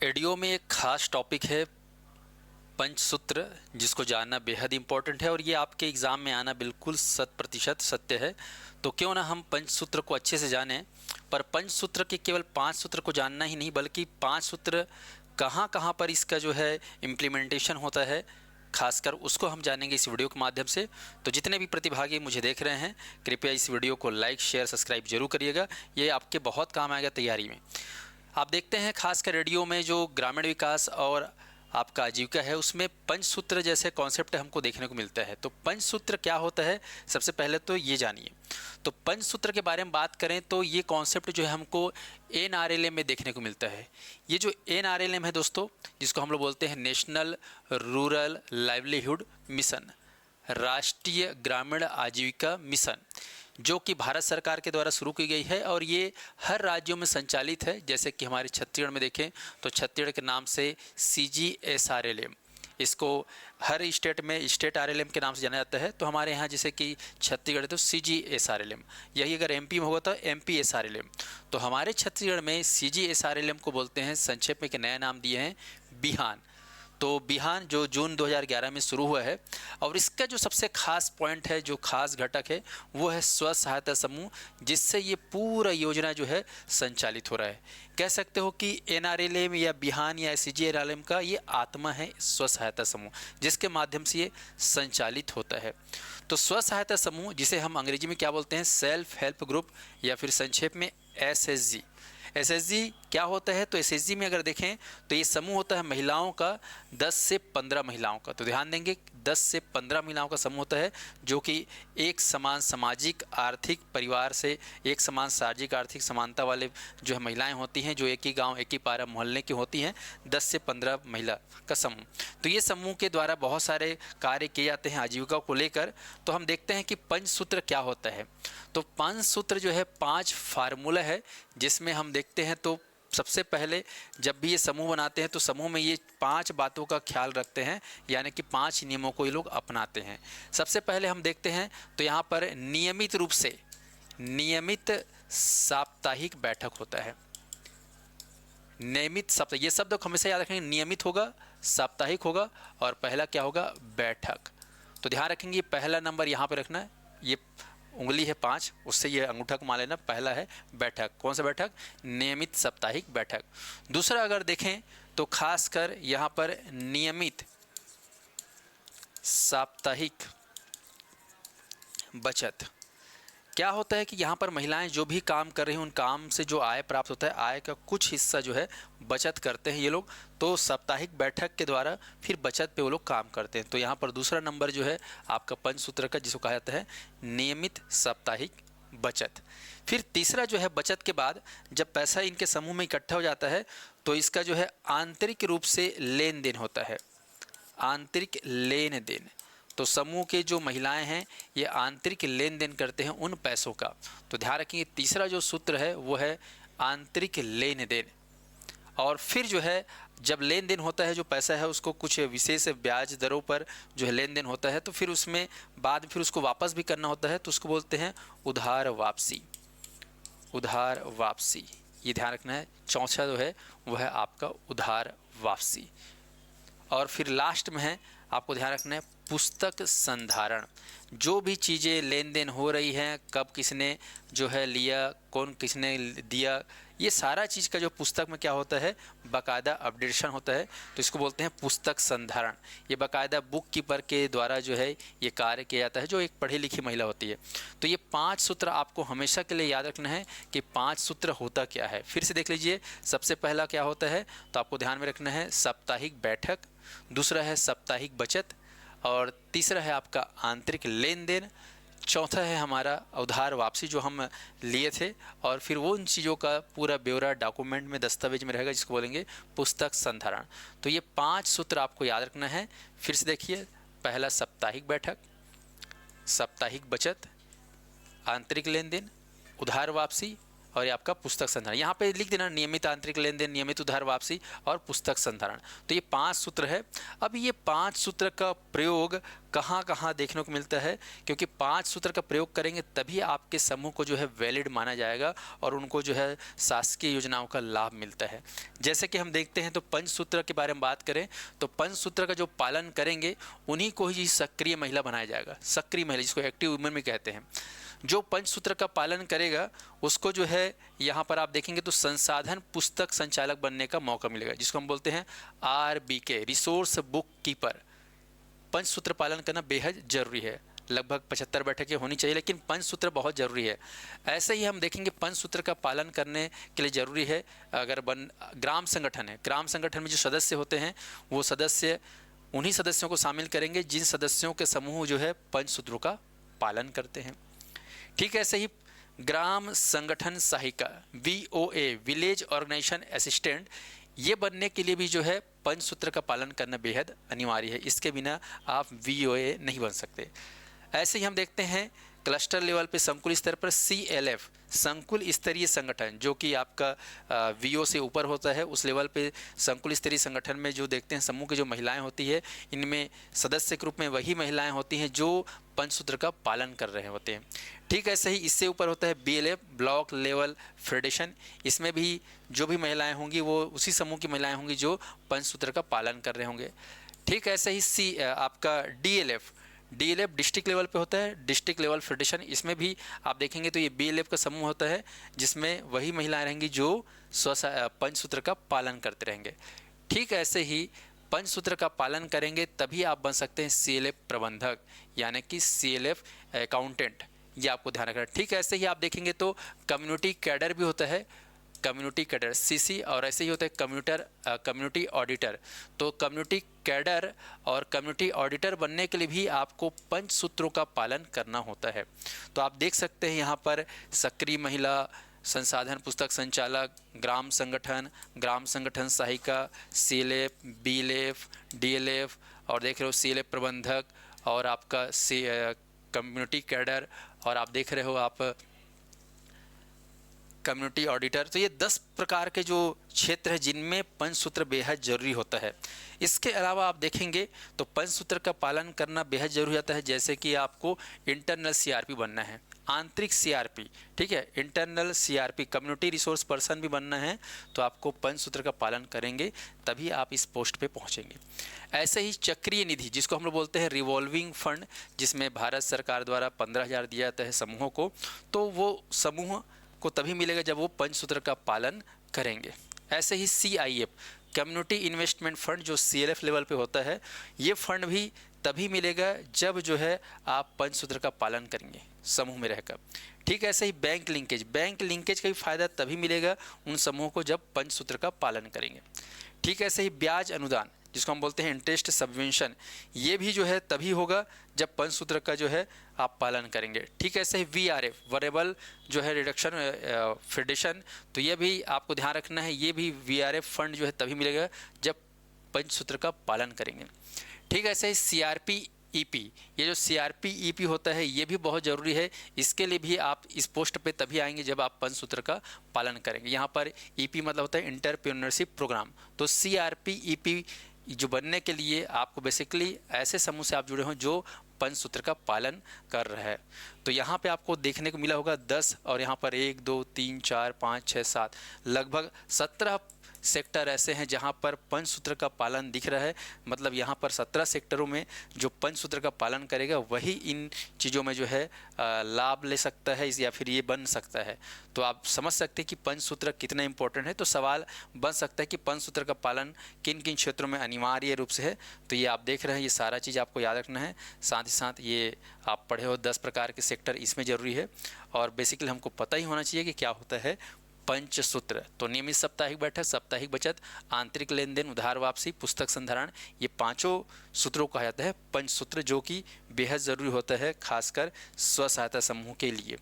ADO में एक खास टॉपिक है पंचसूत्र, जिसको जानना बेहद इम्पोर्टेंट है और ये आपके एग्ज़ाम में आना बिल्कुल 100% सत्य है। तो क्यों ना हम पंचसूत्र को अच्छे से जानें। पर पंचसूत्र के केवल 5 सूत्र को जानना ही नहीं, बल्कि 5 सूत्र कहाँ कहाँ पर इसका जो है इम्प्लीमेंटेशन होता है, खासकर उसको हम जानेंगे इस वीडियो के माध्यम से। तो जितने भी प्रतिभागी मुझे देख रहे हैं, कृपया इस वीडियो को लाइक शेयर सब्सक्राइब जरूर करिएगा। ये आपके बहुत काम आएगा तैयारी में। आप देखते हैं खासकर रेडियो में जो ग्रामीण विकास और आपका आजीविका है, उसमें पंचसूत्र जैसे कॉन्सेप्ट हमको देखने को मिलता है। तो पंचसूत्र क्या होता है, सबसे पहले तो ये जानिए। तो पंचसूत्र के बारे में बात करें तो ये कॉन्सेप्ट जो है हमको NRLM में देखने को मिलता है। ये जो NRLM है दोस्तों, जिसको हम लोग बोलते हैं नेशनल रूरल लाइवलीहुड मिशन, राष्ट्रीय ग्रामीण आजीविका मिशन, जो कि भारत सरकार के द्वारा शुरू की गई है और ये हर राज्यों में संचालित है। जैसे कि हमारे छत्तीसगढ़ में देखें तो छत्तीसगढ़ के नाम से CGSRLM, इसको हर स्टेट में स्टेट RLM के नाम से जाना जाता है। तो हमारे यहाँ जैसे कि छत्तीसगढ़ है तो CGSRLM, यही अगर MP में होगा तो MPSRLM। तो हमारे छत्तीसगढ़ में CGSRLM को बोलते हैं, संक्षेप में एक नया नाम दिए हैं बिहान। तो बिहान जो जून 2011 में शुरू हुआ है और इसका जो सबसे खास पॉइंट है, जो खास घटक है, वो है स्व सहायता समूह, जिससे ये पूरा योजना जो है संचालित हो रहा है। कह सकते हो कि NRLM या बिहान या CGSRLM का ये आत्मा है स्व सहायता समूह, जिसके माध्यम से ये संचालित होता है। तो स्व सहायता समूह, जिसे हम अंग्रेजी में क्या बोलते हैं, सेल्फ हेल्प ग्रुप, या फिर संक्षेप में SHG। SHG क्या होता है, तो SHG में अगर देखें तो ये समूह होता है महिलाओं का, 10 से 15 महिलाओं का। तो ध्यान देंगे 10 से 15 महिलाओं का समूह होता है, जो कि एक समान सामाजिक आर्थिक परिवार से, एक समान सामाजिक आर्थिक समानता वाले जो है महिलाएं होती हैं, जो एक ही गांव एक ही पारा मोहल्ले की होती हैं, 10 से 15 महिला का समूह। तो ये समूह के द्वारा बहुत सारे कार्य किए जाते हैं आजीविका को लेकर। तो हम देखते हैं कि पंचसूत्र क्या होता है। तो पंचसूत्र जो है 5 फार्मूला है, जिसमें हम देखते हैं तो सबसे पहले जब भी ये समूह बनाते हैं तो समूह में ये 5 बातों का ख्याल रखते हैं, यानी कि 5 नियमों को ये लोग अपनाते हैं। सबसे पहले हम देखते हैं तो यहाँ पर नियमित रूप से नियमित साप्ताहिक बैठक होता है। नियमित सप्ताह, ये शब्द हमेशा याद रखेंगे, नियमित होगा, साप्ताहिक होगा और पहला क्या होगा, बैठक। तो ध्यान रखेंगे पहला नंबर यहाँ पे रखना है, ये उंगली है 5, उससे ये अंगूठा को मान लेना। पहला है बैठक, कौन सा बैठक, नियमित साप्ताहिक बैठक। दूसरा अगर देखें तो खासकर यहाँ पर नियमित साप्ताहिक बचत। क्या होता है कि यहाँ पर महिलाएं जो भी काम कर रही हैं, उन काम से जो आय प्राप्त होता है, आय का कुछ हिस्सा जो है बचत करते हैं ये लोग। तो साप्ताहिक बैठक के द्वारा फिर बचत पे वो लोग काम करते हैं। तो यहाँ पर दूसरा नंबर जो है आपका पंचसूत्र का, जिसको कहा जाता है नियमित साप्ताहिक बचत। फिर तीसरा जो है बचत के बाद जब पैसा इनके समूह में इकट्ठा हो जाता है तो इसका जो है आंतरिक रूप से लेन देन होता है, आंतरिक लेन देन। तो समूह के जो महिलाएं हैं ये आंतरिक लेन देन करते हैं उन पैसों का। तो ध्यान रखेंगे तीसरा जो सूत्र है वो है आंतरिक लेन देन। और फिर जो है जब लेन देन होता है, जो पैसा है उसको कुछ विशेष ब्याज दरों पर जो है लेन देन होता है, तो फिर उसमें बाद फिर उसको वापस भी करना होता है, तो उसको बोलते हैं उधार वापसी, उधार वापसी। ये ध्यान रखना है। चौथा जो है वह है आपका उधार वापसी। और फिर लास्ट में है आपको ध्यान रखना है पुस्तक संधारण। जो भी चीज़ें लेन देन हो रही हैं, कब किसने जो है लिया, कौन किसने दिया, ये सारा चीज़ का जो पुस्तक में क्या होता है, बाकायदा अपडेशन होता है। तो इसको बोलते हैं पुस्तक संधारण। ये बाकायदा बुक कीपर के द्वारा जो है ये कार्य किया जाता है, जो एक पढ़ी लिखी महिला होती है। तो ये 5 सूत्र आपको हमेशा के लिए याद रखना है कि 5 सूत्र होता क्या है। फिर से देख लीजिए, सबसे पहला क्या होता है तो आपको ध्यान में रखना है साप्ताहिक बैठक, दूसरा है साप्ताहिक बचत, और तीसरा है आपका आंतरिक लेन देन, चौथा है हमारा उधार वापसी जो हम लिए थे, और फिर वो उन चीज़ों का पूरा ब्यौरा डॉक्यूमेंट में, दस्तावेज में रहेगा, जिसको बोलेंगे पुस्तक संधारण। तो ये 5 सूत्र आपको याद रखना है। फिर से देखिए, पहला साप्ताहिक बैठक, साप्ताहिक बचत, आंतरिक लेन देन, उधार वापसी, और ये आपका पुस्तक संधारण। यहाँ पे लिख देना नियमित आंतरिक लेन देन, नियमित उधार वापसी और पुस्तक संधारण। तो ये 5 सूत्र है। अब ये 5 सूत्र का प्रयोग कहाँ कहाँ देखने को मिलता है, क्योंकि 5 सूत्र का प्रयोग करेंगे तभी आपके समूह को जो है वैलिड माना जाएगा और उनको जो है शासकीय योजनाओं का लाभ मिलता है। जैसे कि हम देखते हैं तो पंचसूत्र के बारे में बात करें तो पंचसूत्र का जो पालन करेंगे उन्हीं को ही सक्रिय महिला बनाया जाएगा। सक्रिय महिला जिसको एक्टिव वुमेन में कहते हैं, जो पंचसूत्र का पालन करेगा उसको जो है यहाँ पर आप देखेंगे तो संसाधन पुस्तक संचालक बनने का मौका मिलेगा, जिसको हम बोलते हैं RBK, रिसोर्स बुक कीपर। पंचसूत्र पालन करना बेहद जरूरी है। लगभग 75 बैठकें होनी चाहिए, लेकिन पंचसूत्र बहुत ज़रूरी है। ऐसे ही हम देखेंगे पंचसूत्र का पालन करने के लिए ज़रूरी है अगर ग्राम संगठन है, ग्राम संगठन में जो सदस्य होते हैं वो सदस्य उन्हीं सदस्यों को शामिल करेंगे जिन सदस्यों के समूह जो है पंचसूत्रों का पालन करते हैं। ठीक है, ऐसे ही ग्राम संगठन सहायिका VOA, विलेज ऑर्गेनाइजेशन असिस्टेंट, ये बनने के लिए भी जो है पंचसूत्र का पालन करना बेहद अनिवार्य है। इसके बिना आप VOA नहीं बन सकते। ऐसे ही हम देखते हैं क्लस्टर लेवल पे संकुल स्तर पर CLF, संकुल स्तरीय संगठन, जो कि आपका VO से ऊपर होता है, उस लेवल पे संकुल स्तरीय संगठन में जो देखते हैं समूह की जो महिलाएं होती है, इनमें सदस्य के रूप में वही महिलाएं होती हैं जो पंचसूत्र का पालन कर रहे होते हैं। ठीक ऐसे ही इससे ऊपर होता है BLF, ब्लॉक लेवल फेडरेशन, इसमें भी जो भी महिलाएं होंगी वो उसी समूह की महिलाएं होंगी जो पंचसूत्र का पालन कर रहे होंगे। ठीक ऐसे ही आपका DLF डिस्ट्रिक्ट लेवल पे होता है, डिस्ट्रिक्ट लेवल फेडरेशन, इसमें भी आप देखेंगे तो ये BLF का समूह होता है जिसमें वही महिलाएं रहेंगी जो पंचसूत्र का पालन करते रहेंगे। ठीक ऐसे ही पंचसूत्र का पालन करेंगे तभी आप बन सकते हैं CLF प्रबंधक, यानी कि CLF अकाउंटेंट, ये आपको ध्यान रखना। ठीक ऐसे ही आप देखेंगे तो कम्युनिटी कैडर भी होता है, कम्युनिटी कैडर CC, और ऐसे ही होता है कम्युनिटी ऑडिटर। तो कम्युनिटी कैडर और कम्युनिटी ऑडिटर बनने के लिए भी आपको पंचसूत्रों का पालन करना होता है। तो आप देख सकते हैं यहाँ पर सक्रिय महिला, संसाधन पुस्तक संचालक, ग्राम संगठन सहायिका, CLF, BLF, DLF, और देख रहे हो CLF प्रबंधक, और आपका कम्युनिटी कैडर, और आप देख रहे हो आप कम्युनिटी ऑडिटर। तो ये 10 प्रकार के जो क्षेत्र है जिनमें पंचसूत्र बेहद जरूरी होता है। इसके अलावा आप देखेंगे तो पंचसूत्र का पालन करना बेहद जरूरी होता है, जैसे कि आपको इंटरनल CRP बनना है, आंतरिक CRP, ठीक है, internal CRP, community resource person भी बनना है, तो आपको पंचसूत्र का पालन करेंगे तभी आप इस पोस्ट पे पहुंचेंगे। ऐसे ही चक्रीय निधि, जिसको हम लोग बोलते हैं रिवॉल्विंग फंड, जिसमें भारत सरकार द्वारा 15,000 दिया जाता है समूहों को, तो वो समूह को तभी मिलेगा जब वो पंचसूत्र का पालन करेंगे। ऐसे ही CIF, कम्युनिटी इन्वेस्टमेंट फंड, जो CLF लेवल पे होता है, ये फंड भी तभी मिलेगा जब जो है आप पंचसूत्र का पालन करेंगे समूह में रहकर। ठीक है, ऐसे ही बैंक लिंकेज का भी फायदा तभी मिलेगा उन समूहों को जब पंचसूत्र का पालन करेंगे। ठीक है, ऐसे ही ब्याज अनुदान, जिसको हम बोलते हैं इंटरेस्ट सबवेंशन, ये भी जो है तभी होगा जब पंचसूत्र का जो है आप पालन करेंगे। ठीक है, ऐसे ही VRF, वेरिएबल जो है रिडक्शन फेडरेशन, तो ये भी आपको ध्यान रखना है, ये भी VRF फंड जो है तभी मिलेगा जब पंचसूत्र का पालन करेंगे। ठीक है, ऐसे ही CRP-EP, ये जो CRP-EP होता है ये भी बहुत ज़रूरी है। इसके लिए भी आप इस पोस्ट पे तभी आएंगे जब आप पंचसूत्र का पालन करेंगे। यहाँ पर EP मतलब होता है एंटरप्रेन्योरशिप प्रोग्राम। तो CRP-EP जो बनने के लिए आपको बेसिकली ऐसे समूह से आप जुड़े हों जो पंचसूत्र का पालन कर रहा है। तो यहाँ पे आपको देखने को मिला होगा 10, और यहाँ पर 1 2 3 4 5 6 7 लगभग 17 सेक्टर ऐसे हैं जहाँ पर पंचसूत्र का पालन दिख रहा है। मतलब यहाँ पर 17 सेक्टरों में जो पंचसूत्र का पालन करेगा वही इन चीज़ों में जो है लाभ ले सकता है या फिर ये बन सकता है। तो आप समझ सकते हैं कि पंचसूत्र कितना इंपॉर्टेंट है। तो सवाल बन सकता है कि पंचसूत्र का पालन किन किन क्षेत्रों में अनिवार्य रूप से है। तो ये आप देख रहे हैं, ये सारा चीज़ आपको याद रखना है। साथ ही साथ ये आप पढ़े हो 10 प्रकार के सेक्टर, इसमें ज़रूरी है। और बेसिकली हमको पता ही होना चाहिए कि क्या होता है पंचसूत्र। तो नियमित साप्ताहिक बैठक, साप्ताहिक बचत, आंतरिक लेन देन, उधार वापसी, पुस्तक संधारण, ये 5 सूत्रों को कहा जाता है पंचसूत्र, जो कि बेहद ज़रूरी होता है खासकर स्व सहायता समूह के लिए।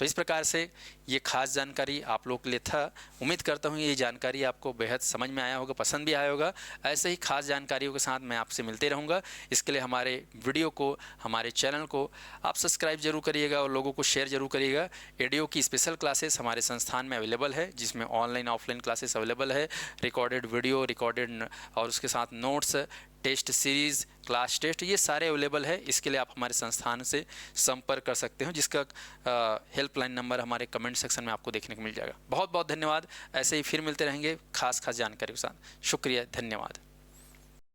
तो इस प्रकार से ये खास जानकारी आप लोग के लिए था। उम्मीद करता हूँ ये जानकारी आपको बेहद समझ में आया होगा, पसंद भी आया होगा। ऐसे ही खास जानकारियों के साथ मैं आपसे मिलते रहूँगा। इसके लिए हमारे वीडियो को, हमारे चैनल को आप सब्सक्राइब जरूर करिएगा और लोगों को शेयर जरूर करिएगा। एडीओ की स्पेशल क्लासेस हमारे संस्थान में अवेलेबल है, जिसमें ऑनलाइन ऑफलाइन क्लासेस अवेलेबल है, रिकॉर्डेड वीडियो, रिकॉर्डेड और उसके साथ notes, test series, class test, ये सारे अवेलेबल है। इसके लिए आप हमारे संस्थान से संपर्क कर सकते हो, जिसका हेल्पलाइन नंबर हमारे कमेंट सेक्शन में आपको देखने को मिल जाएगा। बहुत बहुत धन्यवाद। ऐसे ही फिर मिलते रहेंगे खास जानकारी के साथ। शुक्रिया, धन्यवाद।